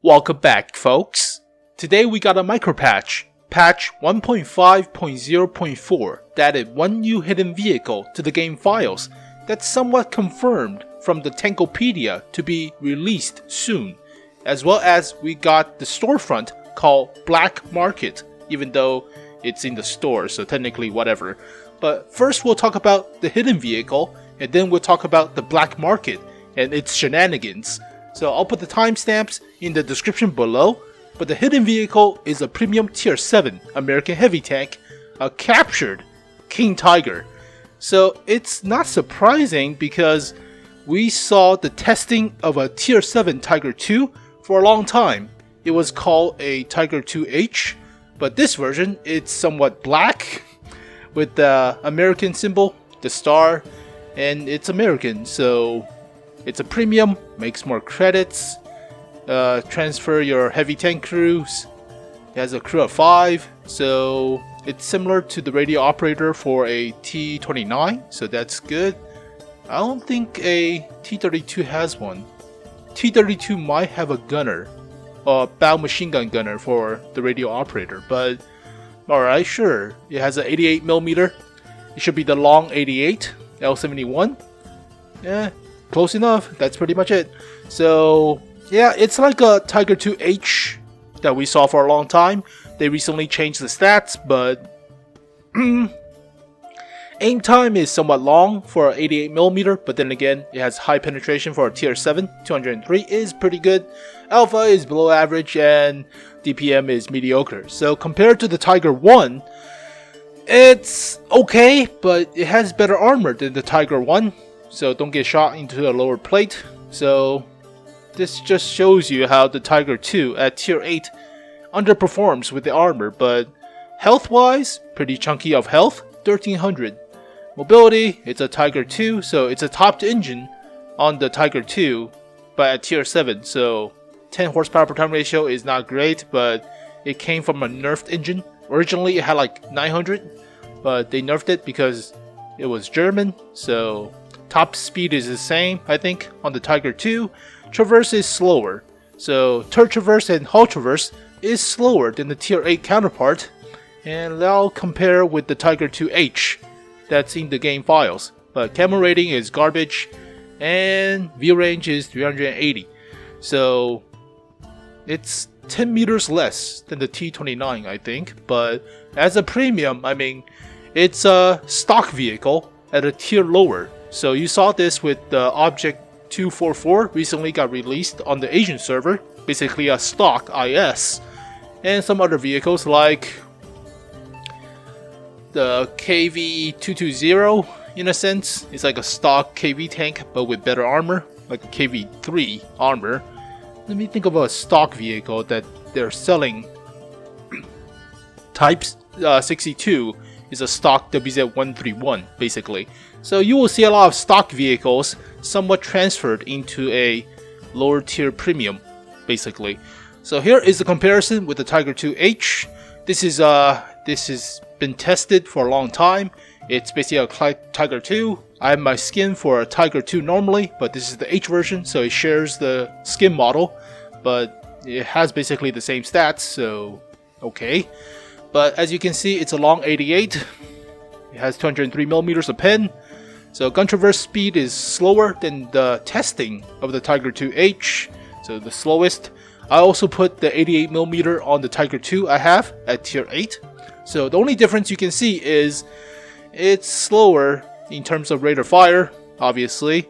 Welcome back, folks. Today we got a micropatch, patch 1.5.0.4, that added one new hidden vehicle to the game files that's somewhat confirmed from the Tankopedia to be released soon, as well as we got the storefront called Black Market, even though it's in the store, so technically whatever. But first we'll talk about the hidden vehicle, and then we'll talk about the Black Market and its shenanigans. So I'll put the timestamps in the description below, but the hidden vehicle is a premium tier 7 American heavy tank, a captured King Tiger. So it's not surprising because we saw the testing of a tier 7 Tiger 2 for a long time. It was called a Tiger 2H, but this version it's somewhat black with the American symbol, the star, and it's American, so it's a premium, makes more credits, transfer your heavy tank crews. It has a crew of 5, so it's similar to the radio operator for a T-29, so that's good. I don't think a T-32 has one. T-32 might have a gunner, a bow machine gun gunner for the radio operator, but alright, sure. It has an 88mm. It should be the long 88, L71. Yeah. Close enough, that's pretty much it. So yeah, it's like a Tiger 2H that we saw for a long time. They recently changed the stats, but aim time is somewhat long for 88mm, but then again, it has high penetration for a tier 7. 203 is pretty good. Alpha is below average and DPM is mediocre. So compared to the Tiger 1, it's okay, but it has better armor than the Tiger 1. So don't get shot into a lower plate. So this just shows you how the Tiger 2 at tier 8 underperforms with the armor, but health wise, pretty chunky of health, 1300. Mobility, it's a Tiger 2, so it's a topped engine on the Tiger 2, but at tier 7, so 10 horsepower per ton ratio is not great, but it came from a nerfed engine. Originally it had like 900, but they nerfed it because it was German, so top speed is the same, I think, on the Tiger 2. Traverse is slower. So turret traverse and hull traverse is slower than the tier 8 counterpart. And I'll compare with the Tiger 2H that's in the game files. But camo rating is garbage and view range is 380. So it's 10 meters less than the T-29, I think. But as a premium, I mean, it's a stock vehicle at a tier lower. So you saw this with the Object 244 recently got released on the Asian server, basically a stock IS, and some other vehicles like the KV-220 in a sense. It's like a stock KV tank but with better armor, like a KV-3 armor. Let me think of a stock vehicle that they're selling. Type 62 is a stock WZ-131 basically. So you will see a lot of stock vehicles somewhat transferred into a lower tier premium basically. So here is the comparison with the Tiger 2H. This has been tested for a long time. It's basically a Tiger 2. I have my skin for a Tiger 2 normally, but this is the H version, so it shares the skin model, but it has basically the same stats, so okay. But as you can see, it's a long 88. It has 203mm of pen. So gun traverse speed is slower than the testing of the Tiger 2H. So the slowest. I also put the 88mm on the Tiger 2 I have at tier 8. So the only difference you can see is it's slower in terms of rate of fire, obviously.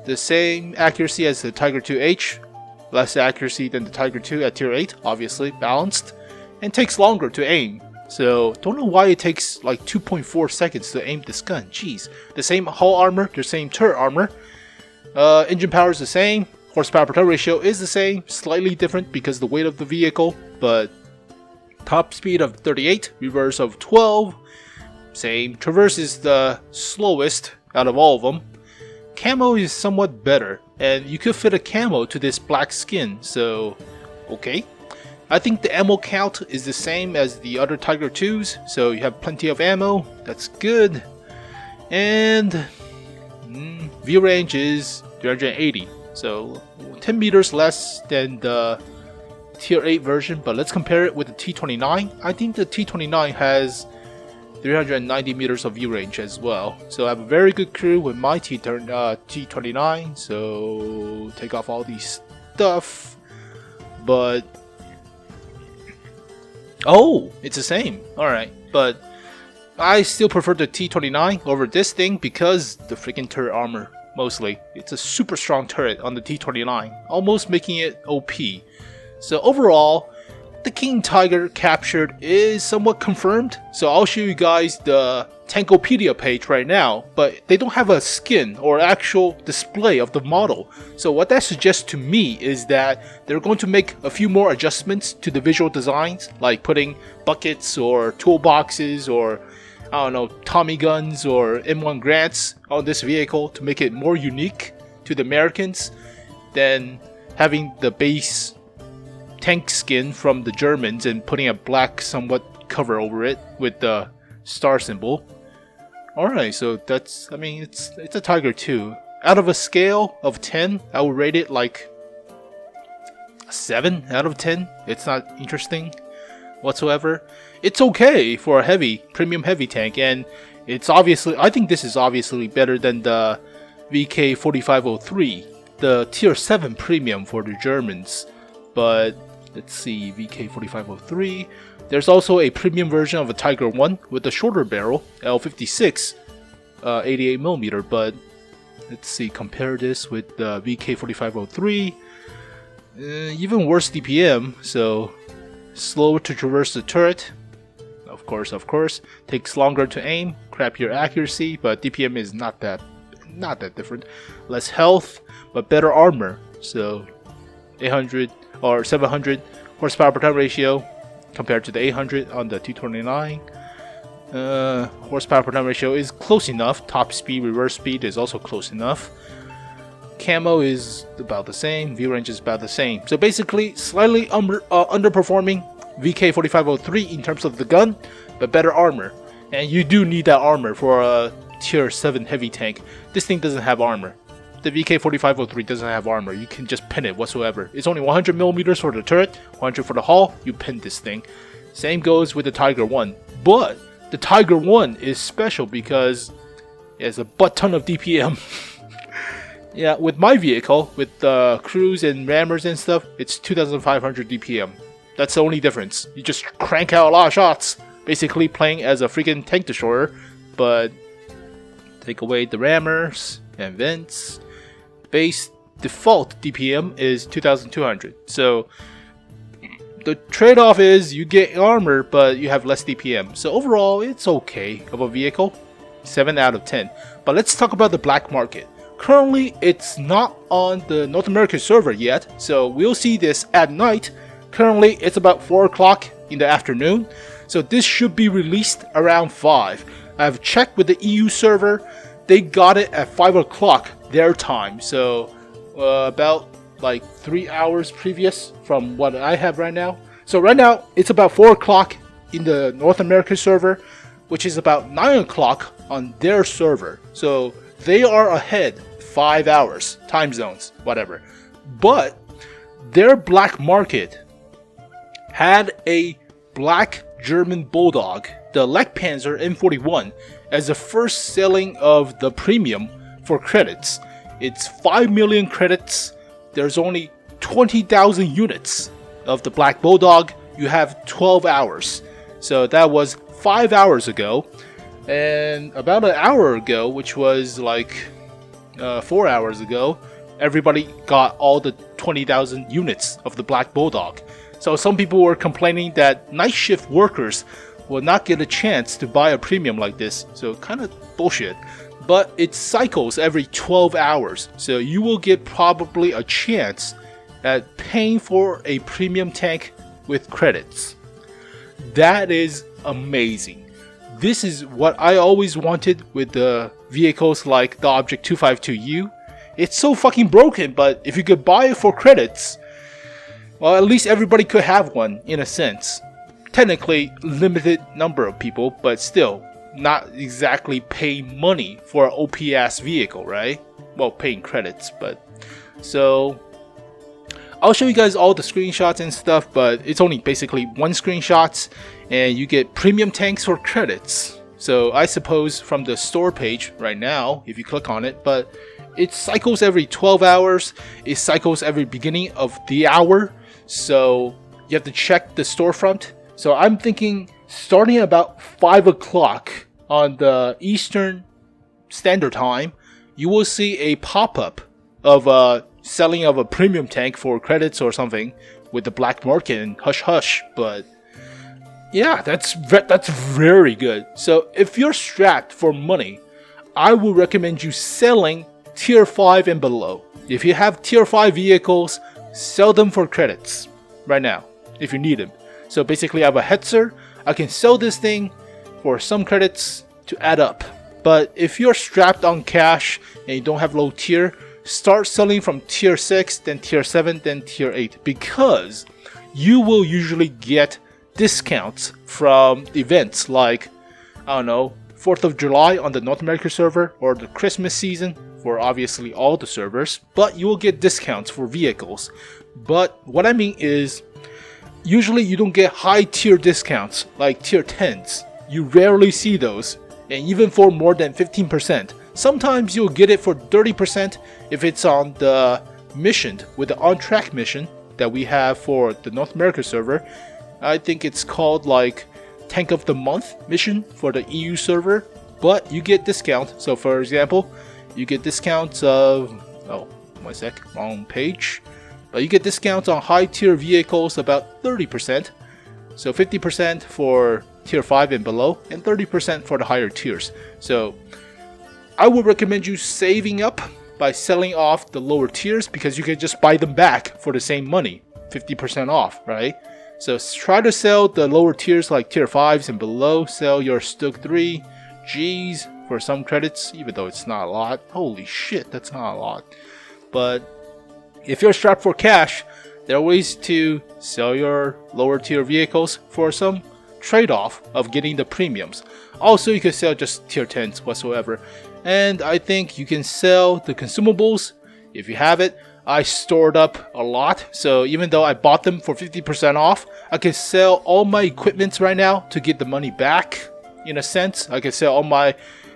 The same accuracy as the Tiger 2H. Less accuracy than the Tiger 2 at tier 8, obviously, balanced. And takes longer to aim. So don't know why it takes like 2.4 seconds to aim this gun. Jeez. The same hull armor, the same turret armor. Engine power is the same. Horsepower per ton ratio is the same. Slightly different because of the weight of the vehicle. But top speed of 38, reverse of 12. Same. Traverse is the slowest out of all of them. Camo is somewhat better. And you could fit a camo to this black skin. So, okay. I think the ammo count is the same as the other Tiger 2s, so you have plenty of ammo, that's good. And view range is 380, so 10 meters less than the tier 8 version, but let's compare it with the T29. I think the T29 has 390 meters of view range as well. So I have a very good crew with my T29. So take off all these stuff. But oh, it's the same. Alright, but I still prefer the T29 over this thing because the freaking turret armor, mostly. It's a super strong turret on the T29, almost making it OP. So overall, the King Tiger captured is somewhat confirmed. So I'll show you guys the Tankopedia page right now, but they don't have a skin or actual display of the model. So what that suggests to me is that they're going to make a few more adjustments to the visual designs, like putting buckets or toolboxes or I don't know, Tommy guns or M1 Grants on this vehicle to make it more unique to the Americans than having the base tank skin from the Germans and putting a black somewhat cover over it with the star symbol. Alright, so that's, I mean, it's a Tiger 2. Out of a scale of 10, I would rate it like a 7 out of 10. It's not interesting whatsoever. It's okay for a premium heavy tank, and it's obviously, I think this is obviously better than the VK4503, the tier 7 premium for the Germans. But let's see, VK4503. There's also a premium version of a Tiger 1 with a shorter barrel, L56, 88mm. But let's see, compare this with the VK4503. Even worse DPM, so slower to traverse the turret. Of course, takes longer to aim, crappier accuracy, but DPM is not that different. Less health, but better armor. So 800 or 700 horsepower per ton ratio compared to the 800 on the T29. Horsepower per ton ratio is close enough. Top speed, reverse speed is also close enough. Camo is about the same. View range is about the same. So basically, slightly underperforming VK4503 in terms of the gun, but better armor. And you do need that armor for a tier 7 heavy tank. This thing doesn't have armor. The VK4503 doesn't have armor. You can just pin it whatsoever. It's only 100mm for the turret, 100 for the hull. You pin this thing. Same goes with the Tiger 1. But the Tiger 1 is special because it has a butt ton of DPM. Yeah, with my vehicle, with the cruise and rammers and stuff, it's 2500 DPM. That's the only difference. You just crank out a lot of shots, basically playing as a freaking tank destroyer. But take away the rammers and vents, base default DPM is 2200. So the trade-off is you get armor, but you have less DPM. So overall, it's okay of a vehicle, 7 out of 10. But let's talk about the black market. Currently, it's not on the North American server yet, so we'll see this at night. Currently, it's about 4 o'clock in the afternoon, so this should be released around 5. I've checked with the EU server, they got it at 5 o'clock their time, so about like 3 hours previous from what I have right now. So right now, it's about 4 o'clock in the North American server, which is about 9 o'clock on their server. So they are ahead 5 hours, time zones, whatever. But their black market had a black German Bulldog, the Leckpanzer M41, as the first selling of the premium for credits. It's 5 million credits. There's only 20,000 units of the black Bulldog. You have 12 hours. So that was 5 hours ago. And about an hour ago, which was like 4 hours ago, everybody got all the 20,000 units of the black Bulldog. So some people were complaining that night shift workers will not get a chance to buy a premium like this. So kind of bullshit. But it cycles every 12 hours. So you will get probably a chance at paying for a premium tank with credits. That is amazing. This is what I always wanted with the vehicles like the Object 252U. It's so fucking broken, but if you could buy it for credits, well, at least everybody could have one, in a sense. Technically, limited number of people, but still, not exactly paying money for an OP-ass vehicle, right? Well, paying credits, but... So, I'll show you guys all the screenshots and stuff, but it's only basically one screenshot, and you get premium tanks for credits. So I suppose from the store page right now, if you click on it, but it cycles every 12 hours, it cycles every beginning of the hour, so you have to check the storefront. So I'm thinking starting about 5 o'clock on the Eastern Standard Time, you will see a pop-up of selling of a premium tank for credits or something with the black market and hush hush. But yeah, that's very good. So if you're strapped for money, I would recommend you selling tier 5 and below. If you have tier 5 vehicles, sell them for credits right now if you need them. So basically I have a Hetzer, I can sell this thing for some credits to add up. But if you're strapped on cash and you don't have low tier, start selling from tier 6, then tier 7, then tier 8, because you will usually get discounts from events like, I don't know, 4th of July on the North America server, or the Christmas season for obviously all the servers, but you will get discounts for vehicles. But what I mean is, usually you don't get high tier discounts like tier 10s. You rarely see those, and even for more than 15%. Sometimes you'll get it for 30% if it's on the mission, with the on-track mission that we have for the North America server. I think it's called like Tank of the Month mission for the EU server, but you get discounts. So for example, you get discounts of, oh, 1 sec, wrong page. But you get discounts on high tier vehicles about 30%. So 50% for tier 5 and below, and 30% for the higher tiers. So I would recommend you saving up by selling off the lower tiers, because you can just buy them back for the same money, 50% off, right? So try to sell the lower tiers like tier 5s and below. Sell your Stoke 3 Gs for some credits, even though it's not a lot. Holy shit, that's not a lot. But if you're strapped for cash, there are ways to sell your lower tier vehicles for some trade-off of getting the premiums. Also, you can sell just tier 10s whatsoever. And I think you can sell the consumables if you have it. I stored up a lot, so even though I bought them for 50% off, I can sell all my equipment right now to get the money back. In a sense, I can sell all my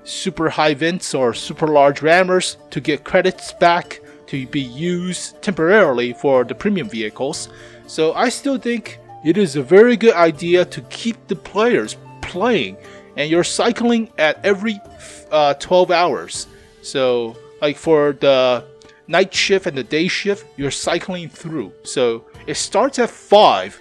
super high vents or super large rammers to get credits back to be used temporarily for the premium vehicles. So I still think it is a very good idea to keep the players playing, and you're cycling at every 12 hours. So like for the night shift and the day shift, you're cycling through. So it starts at 5.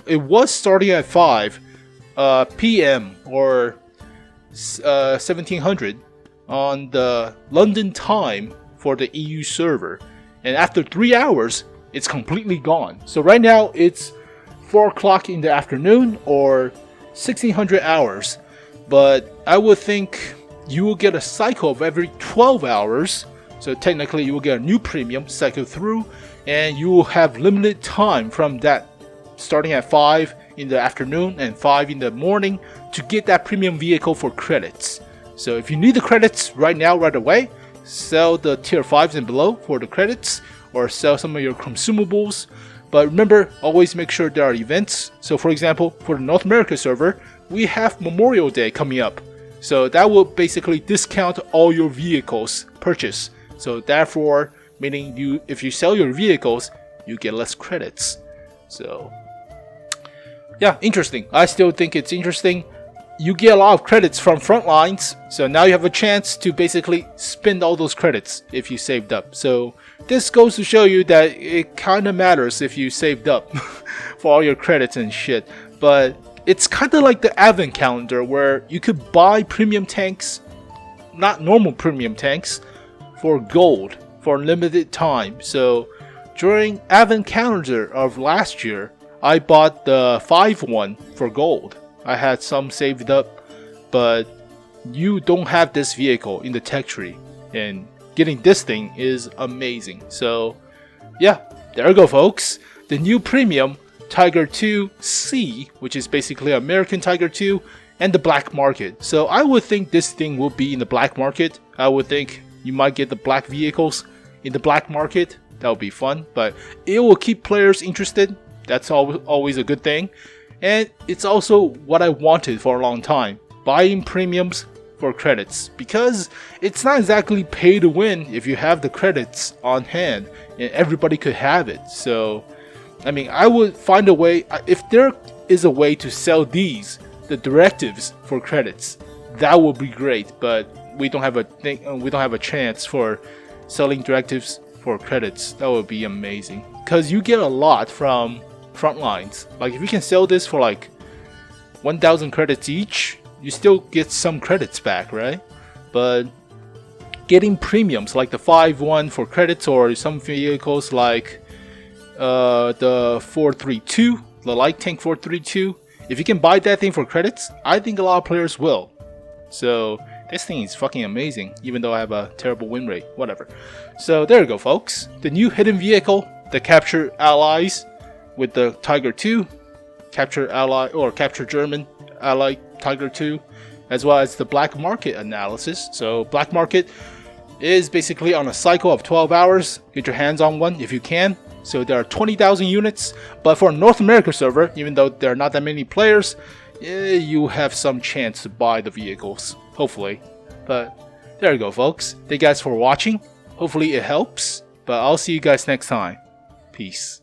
It was starting at 5 p.m. or 1700 on the London time for the EU server. And after 3 hours, it's completely gone. So right now it's 4 o'clock in the afternoon or 1600 hours. But I would think you will get a cycle of every 12 hours. So technically you will get a new premium cycle through, and you will have limited time from that, starting at 5 in the afternoon and 5 in the morning, to get that premium vehicle for credits. So if you need the credits right now, right away, sell the tier 5s and below for the credits, or sell some of your consumables. But remember, always make sure there are events. So for example, for the North America server, we have Memorial Day coming up. So that will basically discount all your vehicles purchase. So therefore, meaning you, if you sell your vehicles, you get less credits. So yeah, interesting. I still think it's interesting. You get a lot of credits from front lines, so now you have a chance to basically spend all those credits if you saved up. So this goes to show you that it kind of matters if you saved up for all your credits and shit. But it's kind of like the Advent calendar, where you could buy premium tanks, not normal premium tanks, for gold for limited time. So during Advent calendar of last year, I bought the 5 one for gold. I had some saved up, but you don't have this vehicle in the tech tree, and getting this thing is amazing. So yeah, there you go, folks. The new premium Tiger 2 C, which is basically American Tiger 2, and the black market. So I would think this thing will be in the black market. I would think you might get the black vehicles in the black market, That would be fun, but it will keep players interested. That's always a good thing. And it's also what I wanted for a long time, buying premiums for credits, because it's not exactly pay to win if you have the credits on hand and everybody could have it. So I mean, I would find a way, if there is a way to sell the directives for credits, that would be great, but we don't have a chance for selling directives for credits. That would be amazing, because you get a lot from Frontlines. Like if you can sell this for like 1,000 credits each, you still get some credits back, right? But getting premiums like the 5-1 for credits, or some vehicles like the 432, the light tank 432, if you can buy that thing for credits, I think a lot of players will. So this thing is fucking amazing, even though I have a terrible win rate, whatever. So there you go, folks. The new hidden vehicle, the capture allies with the Tiger 2, capture ally or capture German ally Tiger 2, as well as the black market analysis. So black market is basically on a cycle of 12 hours. Get your hands on one if you can. So there are 20,000 units, but for a North America server, even though there are not that many players, you have some chance to buy the vehicles, hopefully. But there you go, folks. Thank you guys for watching. Hopefully it helps, but I'll see you guys next time. Peace.